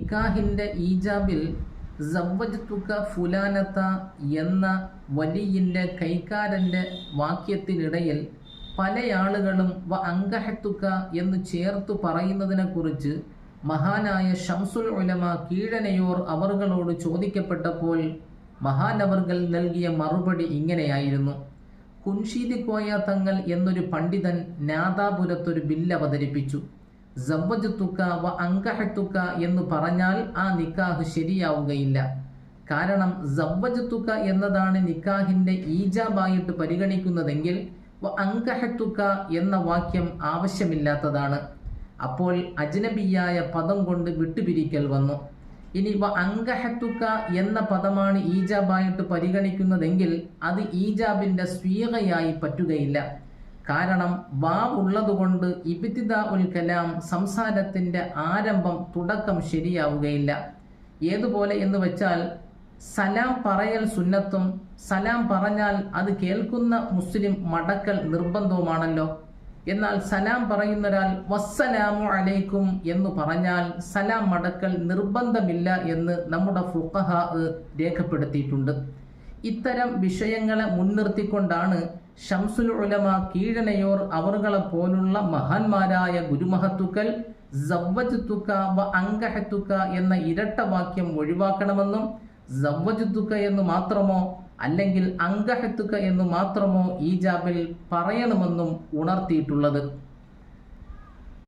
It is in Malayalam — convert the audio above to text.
നിക്കാഹിൻ്റെ ഈജാബിൽ സവ്വജ്തുക ഫുലാനത്ത എന്ന വലിയിൻ്റെ കൈക്കാരൻ്റെ വാക്യത്തിനിടയിൽ പല ആളുകളും വ അങ്കഹത്തുക എന്ന് ചേർത്തു പറയുന്നതിനെക്കുറിച്ച് മഹാനായ ഷംസുൽ ഉലമ കീഴനയൂർ അവർകളോട് ചോദിക്കപ്പെട്ടപ്പോൾ മഹാനവർകൾ നൽകിയ മറുപടി ഇങ്ങനെയായിരുന്നു. കുൻഷീദി കോയ തങ്ങൾ എന്നൊരു പണ്ഡിതൻ നാദാപുരത്തൊരു ബില്ല് അവതരിപ്പിച്ചു. സവ്വജ്തുക വ അങ്കഹത്തുക എന്ന് പറഞ്ഞാൽ ആ നിക്കാഹ് ശരിയാവുകയില്ല. കാരണം സവ്വജ്തുക എന്നതാണ് നിക്കാഹിൻ്റെ ഈജാബായിട്ട് പരിഗണിക്കുന്നതെങ്കിൽ വ അങ്കഹത്തുക എന്ന വാക്യം ആവശ്യമില്ലാത്തതാണ്. അപ്പോൾ അജ്നബിയായ പദം കൊണ്ട് വിട്ടുപിരിക്കൽ വന്നു. ഇനി വ അങ്കഹത്തുക എന്ന പദമാണ് ഈജാബായിട്ട് പരിഗണിക്കുന്നതെങ്കിൽ അത് ഈജാബിൻ്റെ സ്വീകയായി പറ്റുകയില്ല. കാരണം വാവ് ഉള്ളതുകൊണ്ട് ഇബ്തിദാ ഉൽ കലാം സംസാരത്തിൻ്റെ ആരംഭം തുടക്കം ശരിയാവുകയില്ല. ഏതുപോലെ എന്ന് വെച്ചാൽ സലാം പറയൽ സുന്നത്തും സലാം പറഞ്ഞാൽ അത് കേൾക്കുന്ന മുസ്ലിം മടക്കൽ നിർബന്ധവുമാണല്ലോ. എന്നാൽ സലാം പറയുന്നൊരാൾ വസ്സലാമു അലൈക്കും എന്ന് പറഞ്ഞാൽ സലാം മടക്കൽ നിർബന്ധമില്ല എന്ന് നമ്മുടെ ഫുഖഹാ രേഖപ്പെടുത്തിയിട്ടുണ്ട്. ഇത്തരം വിഷയങ്ങളെ മുൻനിർത്തിക്കൊണ്ടാണ് ഷംസുൽ ഉലമ കീഴനയൂർ അവർകളെ പോലുള്ള മഹാന്മാരായ ഗുരുമഹത്തുക്കൾ സവ്വജ്തുക വ അങ്കഹത്തുക എന്ന ഇരട്ട വാക്യം ഒഴിവാക്കണമെന്നും സവ്വജ്തുക എന്ന് മാത്രമോ അല്ലെങ്കിൽ അങ്കഹത്തുക എന്ന് മാത്രമോ ഈജാബിൽ പറയണമെന്നും ഉണർത്തിയിട്ടുള്ളത്.